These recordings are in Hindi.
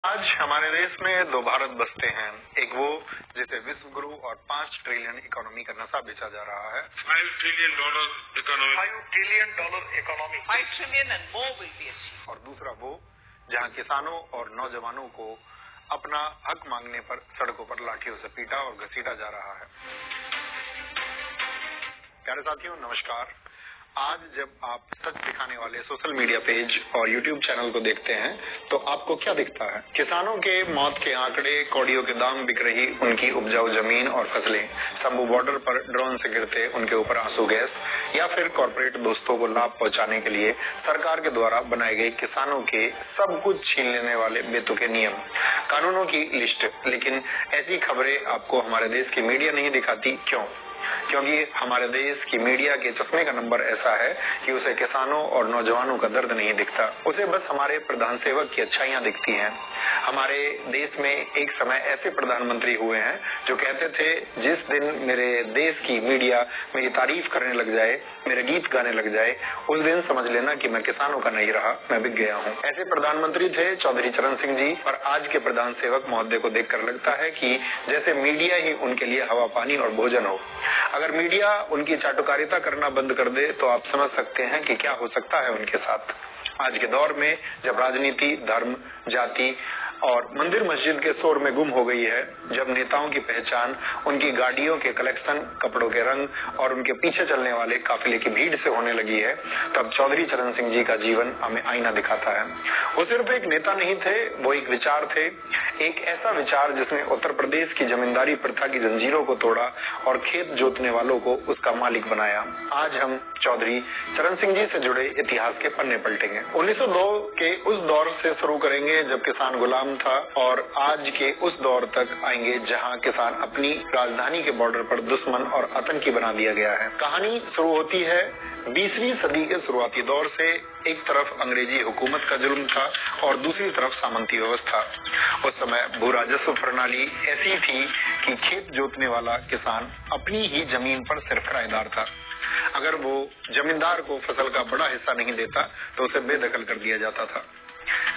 आज हमारे देश में दो भारत बसते हैं, एक वो जिसे विश्व गुरु और 5 ट्रिलियन इकोनॉमी का नशा बेचा जा रहा है। $5 trillion economy. $5 trillion economy. 5 trillion and more will be achieved. और दूसरा वो जहां किसानों और नौजवानों को अपना हक मांगने पर सड़कों पर लाठियों से पीटा और घसीटा जा रहा है। प्यारे साथियों, नमस्कार। आज जब आप सच दिखाने वाले सोशल मीडिया पेज और यूट्यूब चैनल को देखते हैं तो आपको क्या दिखता है? किसानों के मौत के आंकड़े, कौड़ियों के दाम बिक रही उनकी उपजाऊ जमीन और फसलें, शंभू बॉर्डर पर ड्रोन से गिरते उनके ऊपर आंसू गैस, या फिर कॉर्पोरेट दोस्तों को लाभ पहुंचाने के लिए सरकार के द्वारा बनाए गए किसानों के सब कुछ छीन लेने वाले बेतुके नियम, कानूनों की लिस्ट। लेकिन ऐसी खबरें आपको हमारे देश की मीडिया नहीं दिखाती। क्यों? क्योंकि हमारे देश की मीडिया के चश्मे का नंबर ऐसा है कि उसे किसानों और नौजवानों का दर्द नहीं दिखता। उसे बस हमारे प्रधान सेवक की अच्छाइयां दिखती हैं। हमारे देश में एक समय ऐसे प्रधानमंत्री हुए हैं जो कहते थे, जिस दिन मेरे देश की मीडिया मेरी तारीफ करने लग जाए, मेरे गीत गाने लग जाए, उस दिन समझ लेना कि मैं किसानों का नहीं रहा, मैं बिक गया हूँ। ऐसे प्रधानमंत्री थे चौधरी चरण सिंह जी। और आज के प्रधान सेवक महोदय को देखकर लगता है कि जैसे मीडिया ही उनके लिए हवा, पानी और भोजन हो। अगर मीडिया उनकी चाटुकारिता करना बंद कर दे तो आप समझ सकते हैं कि क्या हो सकता है उनके साथ। आज के दौर में जब राजनीति, धर्म, जाति और मंदिर मस्जिद के शोर में गुम हो गई है, जब नेताओं की पहचान उनकी गाड़ियों के कलेक्शन, कपड़ों के रंग और उनके पीछे चलने वाले काफिले की भीड़ से होने लगी है, तब चौधरी चरण सिंह जी का जीवन हमें आईना दिखाता है। वो सिर्फ एक नेता नहीं थे, वो एक विचार थे। एक ऐसा विचार जिसने उत्तर प्रदेश की जमींदारी प्रथा की जंजीरों को तोड़ा और खेत जोतने वालों को उसका मालिक बनाया। आज हम चौधरी चरण सिंह जी से जुड़े इतिहास के पन्ने पलटेंगे। 1902 के उस दौर से शुरू करेंगे जब किसान गुलाम था, और आज के उस दौर तक आएंगे जहां किसान अपनी राजधानी के बॉर्डर पर दुश्मन और आतंकी बना दिया गया है। कहानी शुरू होती है 20वीं सदी के शुरुआती दौर से। एक तरफ अंग्रेजी हुकूमत का जुल्म था और दूसरी तरफ सामंती व्यवस्था। उस समय भू राजस्व प्रणाली ऐसी थी कि खेत जोतने वाला किसान अपनी ही जमीन पर सिर्फ किराएदार था। अगर वो जमींदार को फसल का बड़ा हिस्सा नहीं देता तो उसे बेदखल कर दिया जाता था।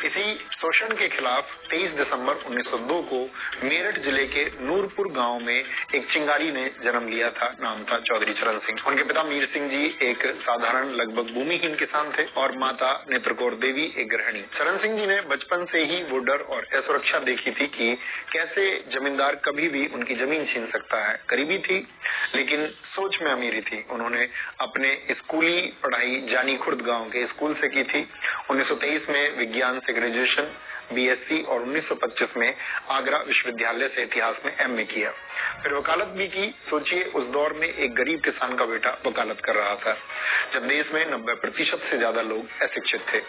इसी शोषण के खिलाफ 23 दिसंबर 1902 को मेरठ जिले के नूरपुर गांव में एक चिंगारी ने जन्म लिया था। नाम था चौधरी चरण सिंह। उनके पिता मीर सिंह जी एक साधारण, लगभग भूमिहीन किसान थे और माता नेत्रकौर देवी एक गृहिणी। चरण सिंह जी ने बचपन से ही वो डर और असुरक्षा देखी थी कि कैसे जमींदार कभी भी उनकी जमीन छीन सकता है। गरीबी थी लेकिन सोच में अमीरी थी। उन्होंने अपने स्कूली पढ़ाई जानी खुर्द गांव के स्कूल से की थी। 1923 में विज्ञान से ग्रेजुएशन, बीएससी और 1925 में आगरा विश्वविद्यालय से इतिहास में एमए किया। फिर वकालत भी की। सोचिए, उस दौर में एक गरीब किसान का बेटा वकालत कर रहा था, जब देश में 90% से ज्यादा लोग अशिक्षित थे।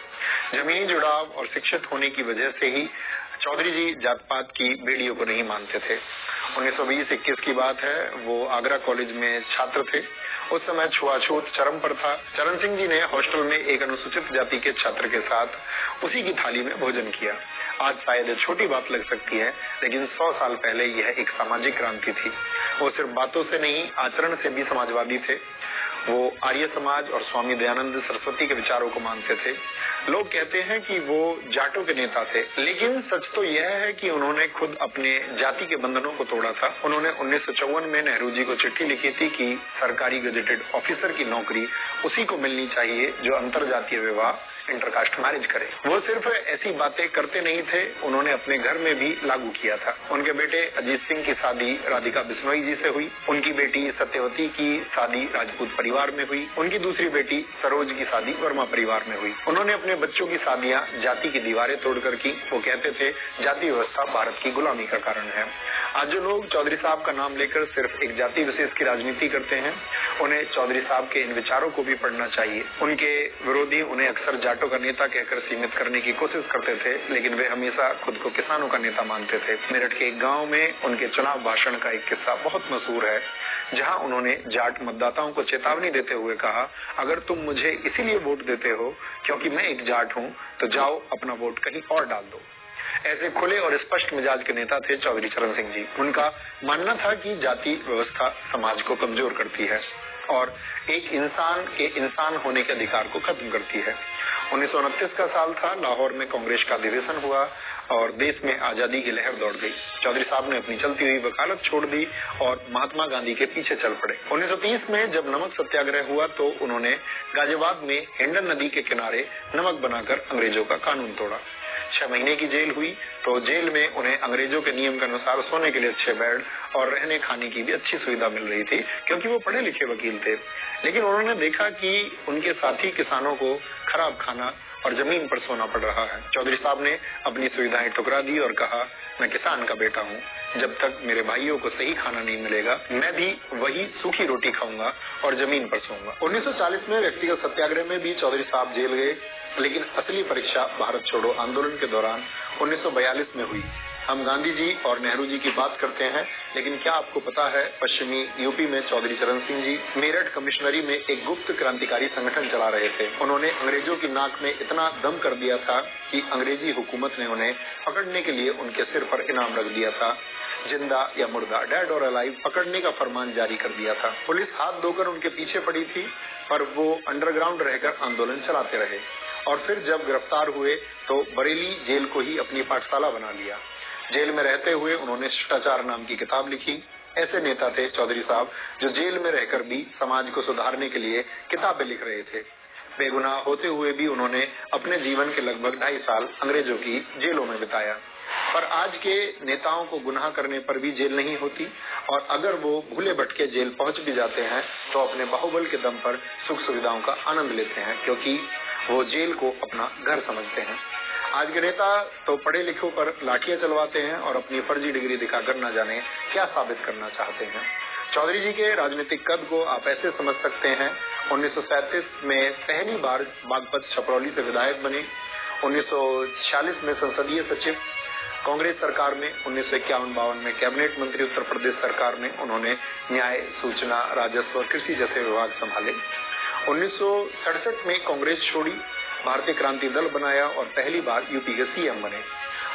जमीनी जुड़ाव और शिक्षित होने की वजह से ही चौधरी जी जात पात की बेड़ियों को नहीं मानते थे। 1920-21 की बात है, वो आगरा कॉलेज में छात्र थे। उस समय छुआछूत चरम पर था। चरण सिंह जी ने हॉस्टल में एक अनुसूचित जाति के छात्र के साथ उसी की थाली में भोजन किया। आज शायद छोटी बात लग सकती है, लेकिन 100 साल पहले यह एक सामाजिक क्रांति थी। वो सिर्फ बातों से नहीं, आचरण से भी समाजवादी थे। वो आर्य समाज और स्वामी दयानंद सरस्वती के विचारों को मानते थे। लोग कहते हैं कि वो जाटों के नेता थे, लेकिन सच तो यह है कि उन्होंने खुद अपने जाति के बंधनों को तोड़ा था। उन्होंने 1954 में नेहरू जी को चिट्ठी लिखी थी कि सरकारी गजेटेड ऑफिसर की नौकरी उसी को मिलनी चाहिए जो अंतर जातीय विवाह, इंटरकास्ट मैरिज करे। वो सिर्फ ऐसी बातें करते नहीं थे, उन्होंने अपने घर में भी लागू किया था। उनके बेटे अजीत सिंह की शादी राधिका बिश्नोई जी से हुई। उनकी बेटी सत्यवती की शादी राजपूत परिवार में हुई। उनकी दूसरी बेटी सरोज की शादी वर्मा परिवार में हुई। उन्होंने अपने बच्चों की शादियां जाति की दीवारें तोड़कर की। वो कहते थे, जाति व्यवस्था भारत की गुलामी का कारण है। आज जो लोग चौधरी साहब का नाम लेकर सिर्फ एक जाति विशेष की राजनीति करते हैं, उन्हें चौधरी साहब के इन विचारों को भी पढ़ना चाहिए। उनके विरोधी उन्हें अक्सर जाटों का नेता कहकर सीमित करने की कोशिश करते थे, लेकिन वे हमेशा खुद को किसानों का नेता मानते थे। मेरठ के एक गांव में उनके चुनाव भाषण का एक किस्सा बहुत मशहूर है, जहां उन्होंने जाट मतदाताओं को चेतावनी देते हुए कहा, अगर तुम मुझे इसीलिए वोट देते हो क्योंकि मैं एक जाट हूं, तो जाओ अपना वोट कहीं और डाल दो। ऐसे खुले और स्पष्ट मिजाज के नेता थे चौधरी चरण सिंह जी। उनका मानना था कि जाति व्यवस्था समाज को कमजोर करती है और एक इंसान के इंसान होने के अधिकार को खत्म करती है। 1929 का साल था। लाहौर में कांग्रेस का अधिवेशन हुआ और देश में आजादी की लहर दौड़ गई। चौधरी साहब ने अपनी चलती हुई वकालत छोड़ दी और महात्मा गांधी के पीछे चल पड़े। 1930 में जब नमक सत्याग्रह हुआ तो उन्होंने गाजियाबाद में हिंडन नदी के किनारे नमक बनाकर अंग्रेजों का कानून तोड़ा। 6 महीने की जेल हुई तो जेल में उन्हें अंग्रेजों के नियम के अनुसार सोने के लिए अच्छे बेड और रहने खाने की भी अच्छी सुविधा मिल रही थी, क्योंकि वो पढ़े लिखे वकील थे। लेकिन उन्होंने देखा कि उनके साथी किसानों को खराब खाना और जमीन पर सोना पड़ रहा है। चौधरी साहब ने अपनी सुविधाएं ठुकरा दी और कहा, मैं किसान का बेटा हूँ, जब तक मेरे भाइयों को सही खाना नहीं मिलेगा मैं भी वही सूखी रोटी खाऊंगा और जमीन पर सोऊंगा। 1940 में व्यक्तिगत सत्याग्रह में भी चौधरी साहब जेल गए, लेकिन असली परीक्षा भारत छोड़ो आंदोलन के दौरान 1942 में हुई। हम गांधी जी और नेहरू जी की बात करते हैं, लेकिन क्या आपको पता है पश्चिमी यूपी में चौधरी चरण सिंह जी मेरठ कमिश्नरी में एक गुप्त क्रांतिकारी संगठन चला रहे थे। उन्होंने अंग्रेजों की नाक में इतना दम कर दिया था कि अंग्रेजी हुकूमत ने उन्हें पकड़ने के लिए उनके सिर पर इनाम रख दिया था। जिंदा या मुर्दा, डेड और अलाइव पकड़ने का फरमान जारी कर दिया था। पुलिस हाथ धोकर उनके पीछे पड़ी थी, पर वो अंडरग्राउंड रहकर आंदोलन चलाते रहे और फिर जब गिरफ्तार हुए तो बरेली जेल को ही अपनी पाठशाला बना लिया। जेल में रहते हुए उन्होंने शिष्टाचार नाम की किताब लिखी। ऐसे नेता थे चौधरी साहब जो जेल में रहकर भी समाज को सुधारने के लिए किताबें लिख रहे थे। बेगुनाह होते हुए भी उन्होंने अपने जीवन के लगभग 2.5 साल अंग्रेजों की जेलों में बिताया। पर आज के नेताओं को गुनाह करने पर भी जेल नहीं होती, और अगर वो भूले भटके जेल पहुंच भी जाते हैं तो अपने बाहुबल के दम पर सुख सुविधाओं का आनंद लेते हैं, क्योंकि वो जेल को अपना घर समझते हैं। आज के नेता तो पढ़े लिखों पर लाठियां चलवाते हैं और अपनी फर्जी डिग्री दिखाकर न जाने क्या साबित करना चाहते हैं। चौधरी जी के राजनीतिक कद को आप ऐसे समझ सकते हैं। 1937 में पहली बार बागपत छपरौली से विधायक बने। 1946 में संसदीय सचिव कांग्रेस सरकार में। 1951-52 में कैबिनेट मंत्री उत्तर प्रदेश सरकार में उन्होंने न्याय, सूचना, राजस्व और कृषि जैसे विभाग संभाले। 1967 में कांग्रेस छोड़ी, भारतीय क्रांति दल बनाया और पहली बार यूपी के सीएम बने।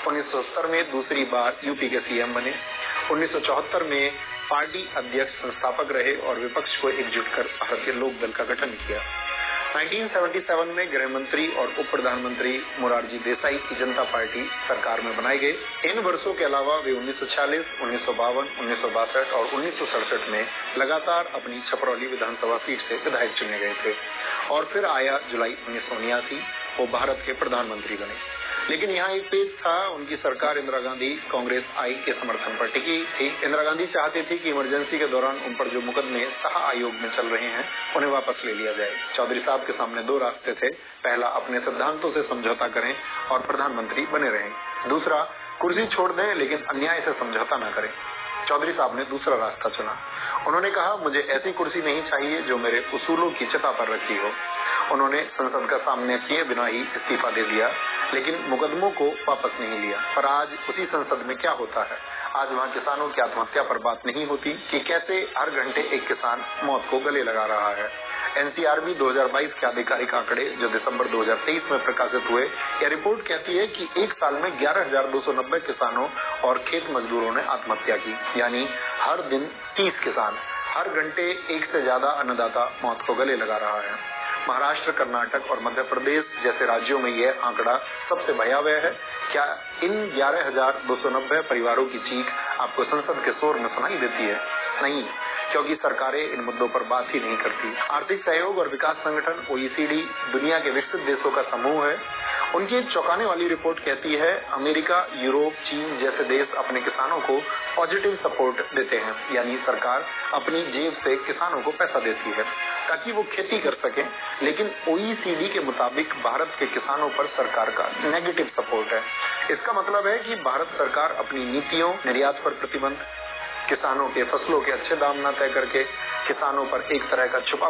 1970 में दूसरी बार यूपी के सीएम बने। 1974 में पार्टी अध्यक्ष संस्थापक रहे और विपक्ष को एकजुट कर भारतीय लोक दल का गठन किया। 1977 में गृह मंत्री और उप प्रधानमंत्री मोरारजी देसाई की जनता पार्टी सरकार में बनाए गए। इन वर्षों के अलावा वे 1940, 1952, 1962 और 1967 में लगातार अपनी छपरौली विधानसभा सीट से विधायक चुने गए थे और फिर आया जुलाई 1979, वो भारत के प्रधानमंत्री बने। लेकिन यहाँ एक पेज था, उनकी सरकार इंदिरा गांधी कांग्रेस आई के समर्थन पर टिकी थी। इंदिरा गांधी चाहती थी कि इमरजेंसी के दौरान उन पर जो मुकदमे शाह आयोग में चल रहे हैं उन्हें वापस ले लिया जाए। चौधरी साहब के सामने 2 रास्ते थे। पहला, अपने सिद्धांतों से समझौता करें और प्रधानमंत्री बने रहें। दूसरा, कुर्सी छोड़ दें लेकिन अन्याय से समझौता न करें। चौधरी साहब ने दूसरा रास्ता चुना। उन्होंने कहा, मुझे ऐसी कुर्सी नहीं चाहिए जो मेरे उसूलों की चिता पर रखी हो। उन्होंने संसद का सामने किए बिना ही इस्तीफा दे दिया, लेकिन मुकदमों को वापस नहीं लिया। पर आज उसी संसद में क्या होता है? आज वहाँ किसानों की आत्महत्या पर बात नहीं होती कि कैसे हर घंटे एक किसान मौत को गले लगा रहा है। एनसीआरबी 2022 के आधिकारिक आंकड़े जो दिसंबर 2023 में प्रकाशित हुए, यह रिपोर्ट कहती है कि एक साल में 11,290 किसानों और खेत मजदूरों ने आत्महत्या की, यानी हर दिन 30 किसान। हर घंटे एक से ज्यादा अन्नदाता मौत को गले लगा रहा है। महाराष्ट्र, कर्नाटक और मध्य प्रदेश जैसे राज्यों में यह आंकड़ा सबसे भयावह है। क्या इन 11,290 परिवारों की चीख आपको संसद के शोर में सुनाई देती है? नहीं, क्योंकि सरकारें इन मुद्दों पर बात ही नहीं करती। आर्थिक सहयोग और विकास संगठन OECD दुनिया के विकसित देशों का समूह है। उनकी एक चौंकाने वाली रिपोर्ट कहती है, अमेरिका, यूरोप, चीन जैसे देश अपने किसानों को पॉजिटिव सपोर्ट देते हैं, यानी सरकार अपनी जेब से किसानों को पैसा देती है ताकि वो खेती कर सकें। लेकिन OECD के मुताबिक भारत के किसानों पर सरकार का नेगेटिव सपोर्ट है। इसका मतलब है कि भारत सरकार अपनी नीतियों, निर्यात पर प्रतिबंध, किसानों के फसलों के अच्छे दाम न तय करके किसानों पर एक तरह का छुपा